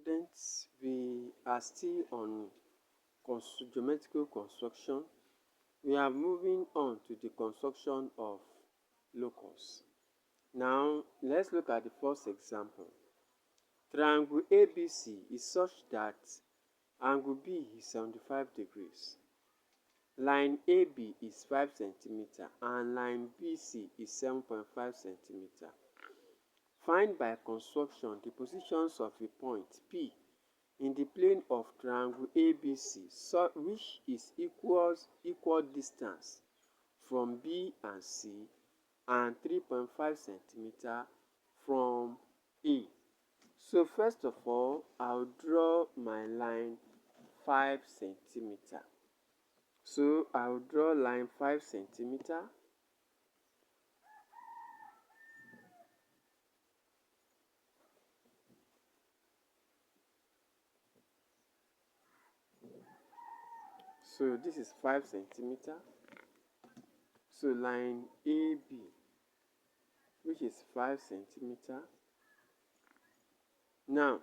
students, we are still on geometrical construction. We are moving on to the construction of locus. Now, let's look at the first example. Triangle ABC is such that angle B is 75 degrees. Line AB is 5 cm and line BC is 7.5 cm. Find by construction the positions of a point P in the plane of triangle ABC, so which is equal distance from B and C and 3.5 cm from A. So first of all, I'll draw my line 5 cm. So I'll draw line 5 cm. So this is 5 cm. So line AB, which is 5 cm. Now,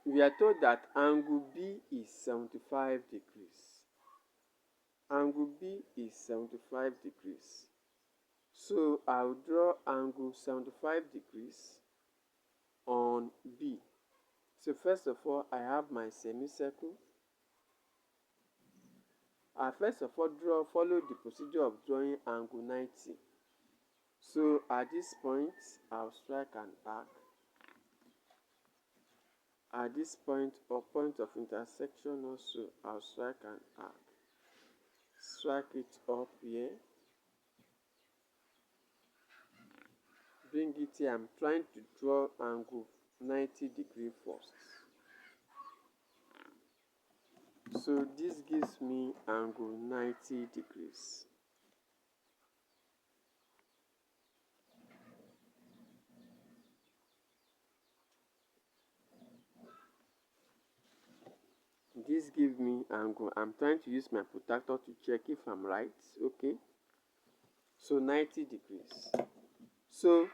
we are told that angle B is 75 degrees. Angle B is 75 degrees. So I'll draw angle 75 degrees on B. So first of all, I have my semicircle. I first of all follow the procedure of drawing angle 90. So at this point, I'll strike an arc. At this point or point of intersection also, I'll strike an arc. Strike it up here. Bring it here. I'm trying to draw angle 90 degrees first. So this gives me angle 90 degrees. This gives me angle. I'm trying to use my protractor to check if I'm right. Okay. So 90 degrees. So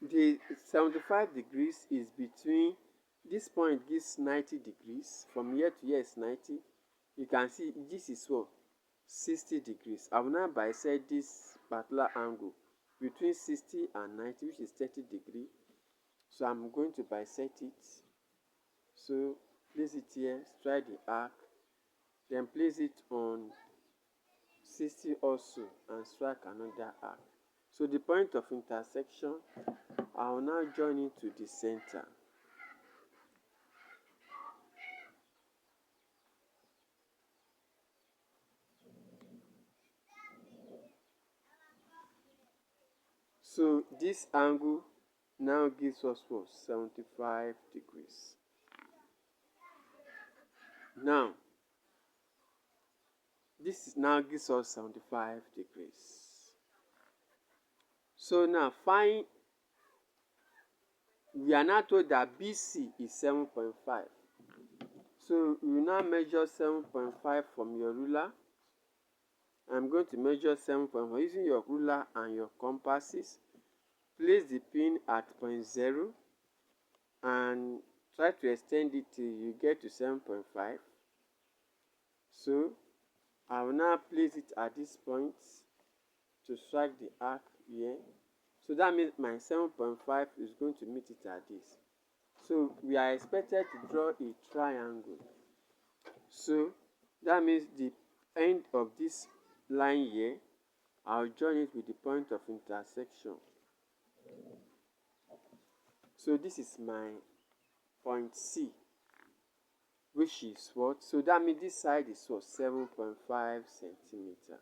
the 75 degrees is between, this point gives 90 degrees. From here to here is 90. You can see this is what? 60 degrees. I will now bisect this particular angle between 60 and 90, which is 30 degrees. So I'm going to bisect it. So place it here, strike the arc, then place it on 60 also and strike another arc. So the point of intersection, I will now join it to the center. So this angle now gives us what? 75 degrees. Now, this now gives us 75 degrees. So now find, we are now told that BC is 7.5. So you now measure 7.5 from your ruler. I'm going to measure 7.5 using your ruler and your compasses. Place the pin at point 0 and try to extend it till you get to 7.5. So I will now place it at this point to strike the arc here. So that means my 7.5 is going to meet it at this. So we are expected to draw a triangle. So that means the end of this line here, I'll join it with the point of intersection. So this is my point C, which is what? So that means this side is what? 7.5 centimeter.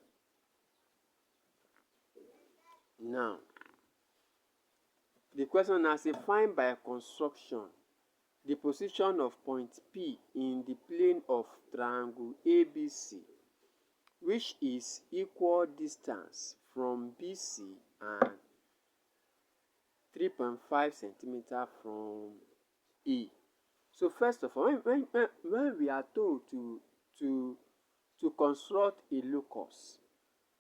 Now, the question now says find by construction the position of point P in the plane of triangle ABC, which is equal distance from BC and 3.5 centimeter from A. So first of all, when we are told to construct a locus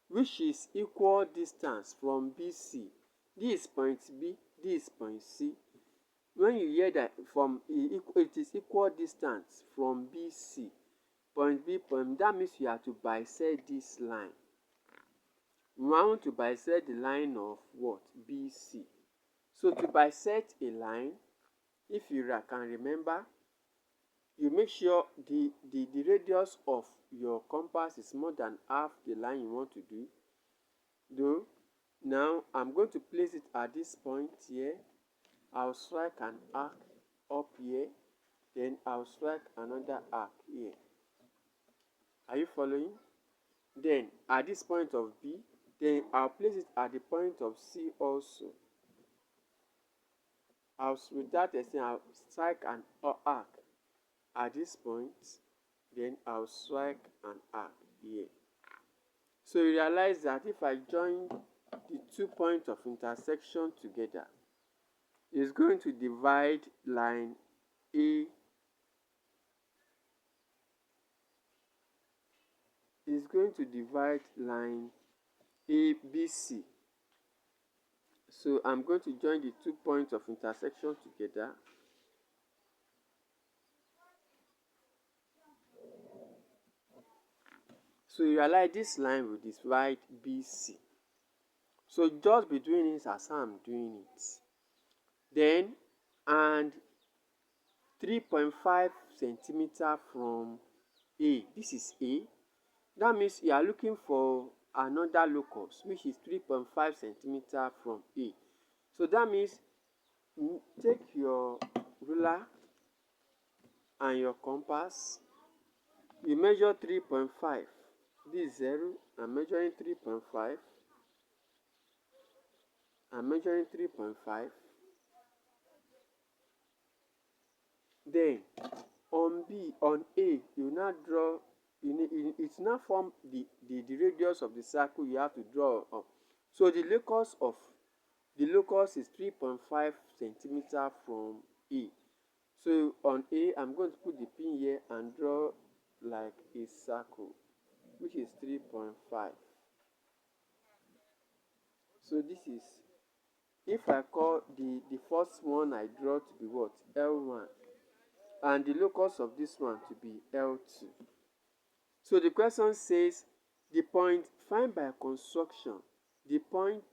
which is equal distance from BC, this is point B, this is point C, when you hear that it is equal distance from BC, point B, point, that means you have to bisect this line. We want to bisect the line of what? BC. So to bisect a line, if you can remember, you make sure the radius of your compass is more than half the line you want to do. Though, now I'm going to place it at this point here. I'll strike an arc up here, then I'll strike another arc here. Are you following? Then at this point of B, then I'll place it at the point of C also. With that extent, I'll strike an arc at this point, then I'll strike an arc here. So you realize that if I join the 2 points of intersection together, it's going to divide line A. Is going to divide line ABC. So I'm going to join the 2 points of intersection together. So you realize this line will divide BC. So just be doing it as I'm doing it. Then, and 3.5 centimeter from A. This is A. That means you are looking for another locus, which is 3.5 centimeter from A. So that means take your ruler and your compass. You measure 3.5. This is 0. I'm measuring 3.5. I'm measuring 3.5. Then on A, you now draw. It's now form the radius of the circle you have to draw up. So the locus is 3.5 centimeter from A. So on A, I'm going to put the pin here and draw like a circle, which is 3.5. So this is, if I call the first one I draw to be what? L1. And the locus of this one to be L2. So the question says, the point find by construction, the point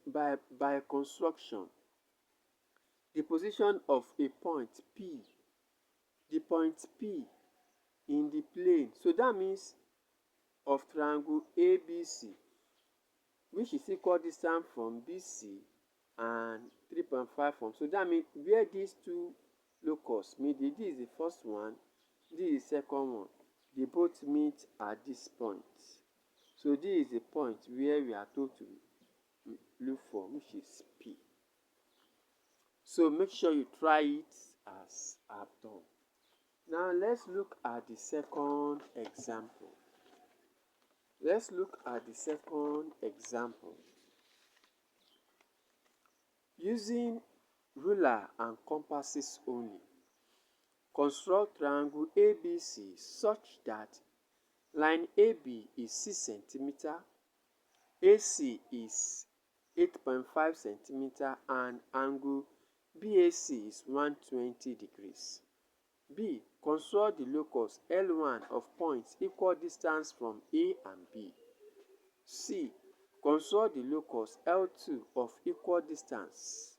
by construction, the position of a point P, the point P in the plane. So that means of triangle ABC, which is equal distance from BC and 3.5 from. So that means where these two locus meet, this is the first one, this is the second one. They both meet at this point. So this is the point where we are told to look for, which is P. So make sure you try it as I've done. Now let's look at the second example. Let's look at the second example. Using ruler and compasses only, construct triangle ABC such that line AB is 6 centimeter, AC is 8.5 centimeter, and angle BAC is 120 degrees. B. Construct the locus L1 of points equal distance from A and B. C. Construct the locus L2 of equal distance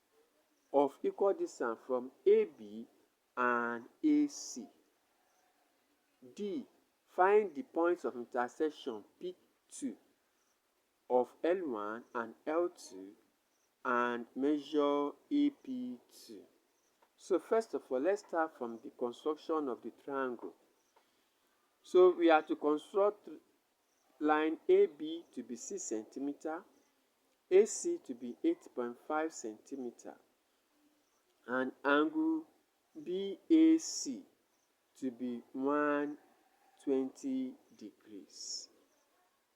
from AB and AC. D. Find the points of intersection P2 of L1 and L2 and measure AP2. So first of all, let's start from the construction of the triangle. So we have to construct line AB to be 6 centimeter, AC to be 8.5 centimeter, and angle BAC to be 120 degrees.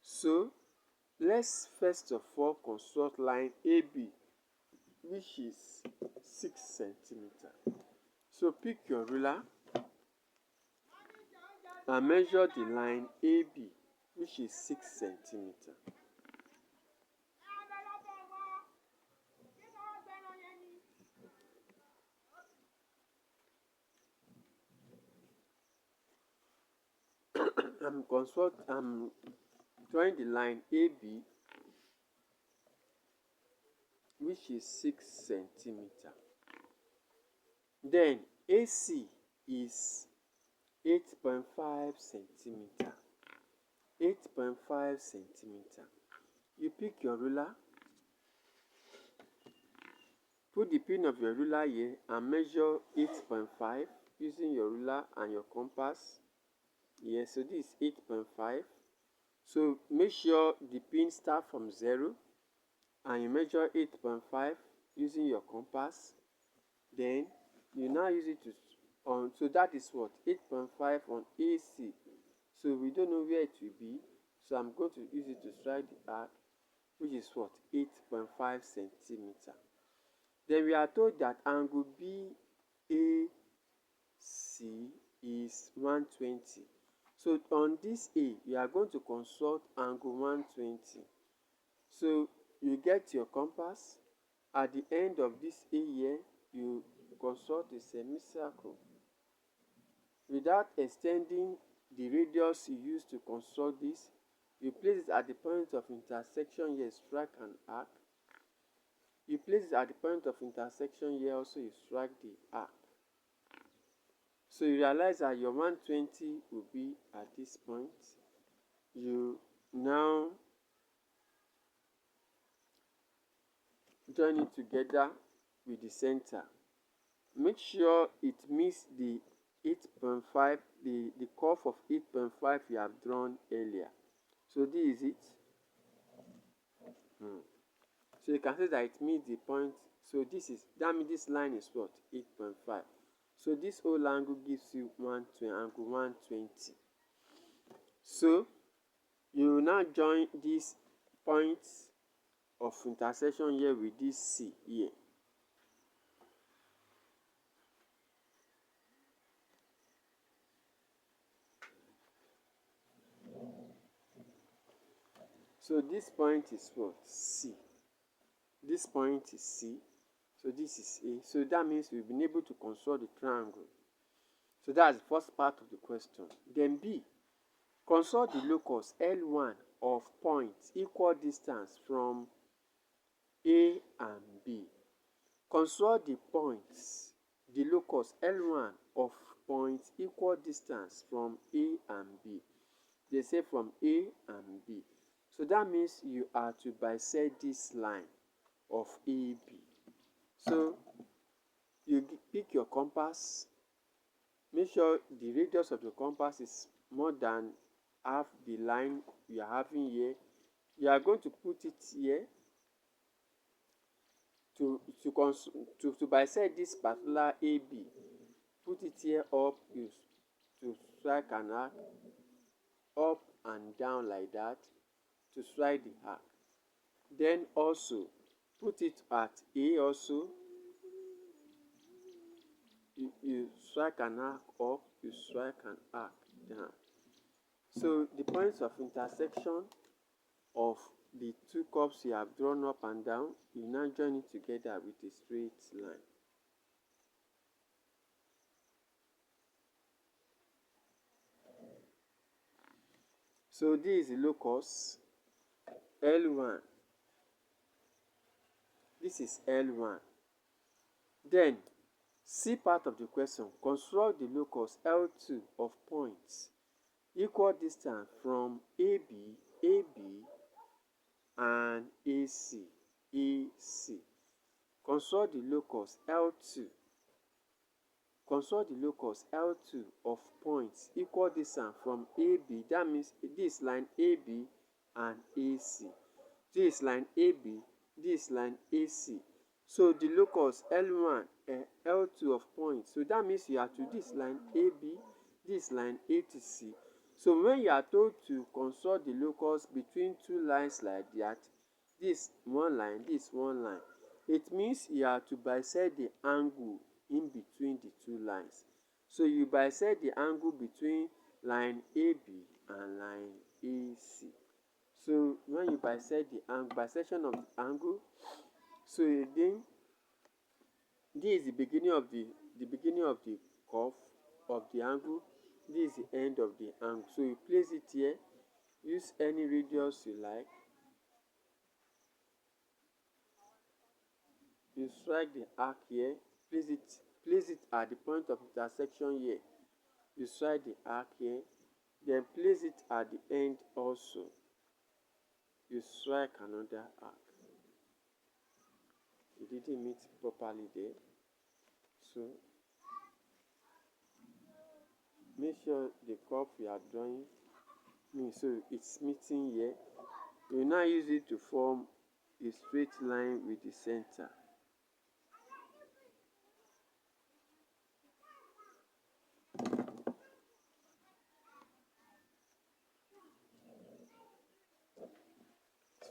So let's first of all construct line AB, which is 6 centimeter. So pick your ruler and measure the line AB, which is 6 centimeter. I'm drawing the line AB, which is 6 centimeter. Then AC is 8.5 centimeter. 8.5 centimeter. You pick your ruler, put the pin of your ruler here and measure 8.5 using your ruler and your compass. Yes, so this is 8.5. So make sure the pin start from 0 and you measure 8.5 using your compass. Then you now use it to so that is what 8.5 on AC. So we don't know where it will be, so I'm going to use it to strike the arc, which is what 8.5 centimeter. Then we are told that angle BAC is 120. So on this A, you are going to consult angle 120. So you get your compass. At the end of this A here, you consult a semicircle. Without extending the radius you use to construct this, you place it at the point of intersection here, strike an arc. You place it at the point of intersection here, also you strike the arc. So you realize that your 120 will be at this point. You now join it together with the center. Make sure it meets the 8.5, the curve of 8.5 you have drawn earlier. So this is it. So you can say that it meets the point. So that means this line is what 8.5. So this whole angle gives you 120, angle 120. So you now join this point of intersection here with this C here. So this point is what? C. This point is C. So this is A. So that means we've been able to construct the triangle. So that's the first part of the question. Then B. Construct the locus L1 of points equal distance from A and B. Construct the points, the locus L1 of points equal distance from A and B. They say from A and B. So that means you are to bisect this line of AB. So you pick your compass. Make sure the radius of your compass is more than half the line you are having here. You are going to put it here to bisect this particular AB. Put it here up, to strike an arc, up and down like that, to strike the arc. Then also put it at A also. You strike an arc up, you strike an arc down. So the points of intersection of the two curves you have drawn up and down, you now join it together with a straight line. So this is the locus L1. This is L1. Then C part of the question, construct the locus L2 of points equal distance from AB, and AC. Construct the locus L2. Construct the locus L2 of points equal distance from AB. That means this line AB and AC. This line AB, this line AC. So the locus L1 and L2 of points. So that means you are to this line AB, this line ATC. So when you are told to construct the locus between two lines like that, this one line, this one line, it means you are to bisect the angle in between the two lines. So you bisect the angle between line AB and line AC. So when you bisect the angle, bisection of the angle, so again, this is the beginning of the curve of the angle. This is the end of the angle. So you place it here. Use any radius you like. You strike the arc here. Place it at the point of intersection here. You strike the arc here. Then place it at the end also. You strike another arc. It didn't meet properly there. So make sure the curve you are drawing so it's meeting here. You now use it to form a straight line with the center.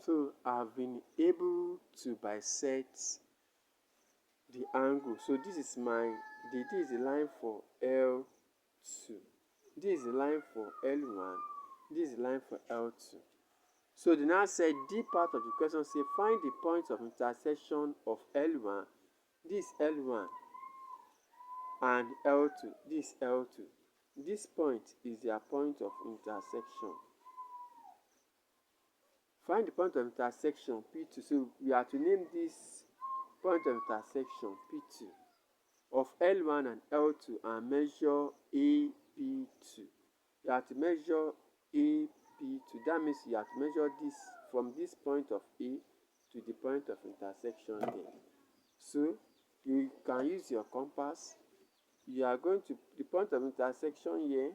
So I've been able to bisect the angle. So this is the line for L2. This is the line for L1. This is the line for L2. So they now said D part of the question say find the point of intersection of L1. This L1 and L2. This L2. This point is their point of intersection. Find the point of intersection P2. So we have to name this point of intersection P2 of L1 and L2 and measure AP2. You have to measure AP2. That means you have to measure this from this point of A to the point of intersection there. So you can use your compass. You are going to the point of intersection here.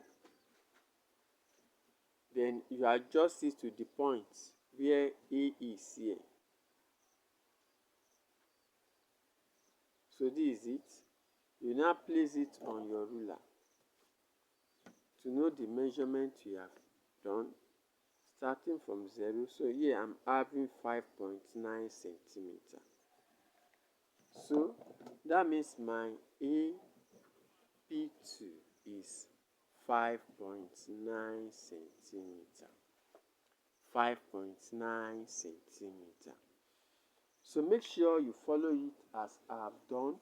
Then you adjust it to the point where A is here. So this is it. You now place it on your ruler to know the measurement you have done starting from 0. So here I'm having 5.9 centimeter. So that means my AP2 is 5.9 centimeter. 5.9 centimeter. So make sure you follow it as I have done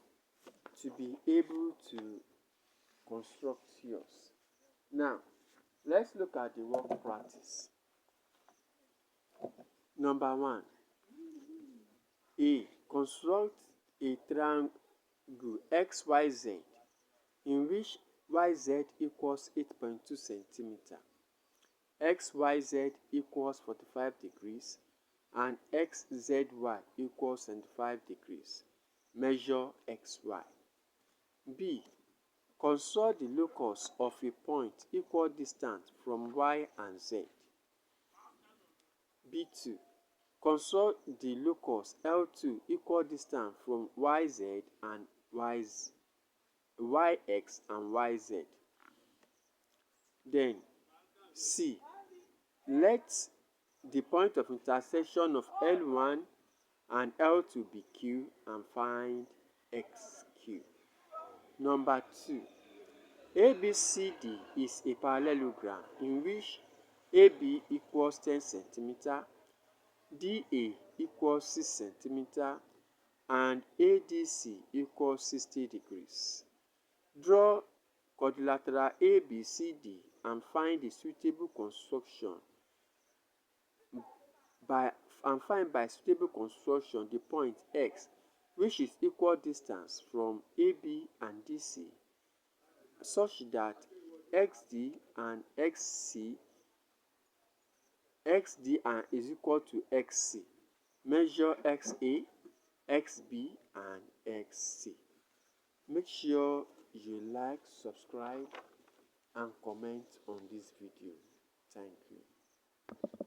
to be able to construct yours. Now, let's look at the work practice. Number 1. A. Construct a triangle XYZ in which YZ equals 8.2 centimeter, XYZ equals 45 degrees, and XZY equals 75 degrees. Measure XY. B. Construct the locus of a point equal distance from Y and Z. B2. Construct the locus L2 equal distance from YZ and YX and YZ. Then C. Let the point of intersection of L1 and L2 be Q and find XQ. Number 2. ABCD is a parallelogram in which AB equals 10 centimeter, DA equals 6 centimeter, and ADC equals 60 degrees. Draw quadrilateral ABCD and find the suitable construction by suitable construction the point X, which is equal distance from AB and DC, such that XD and XD is equal to XC. Measure XA, XB, and XC. Make sure you like, subscribe, and comment on this video. Thank you.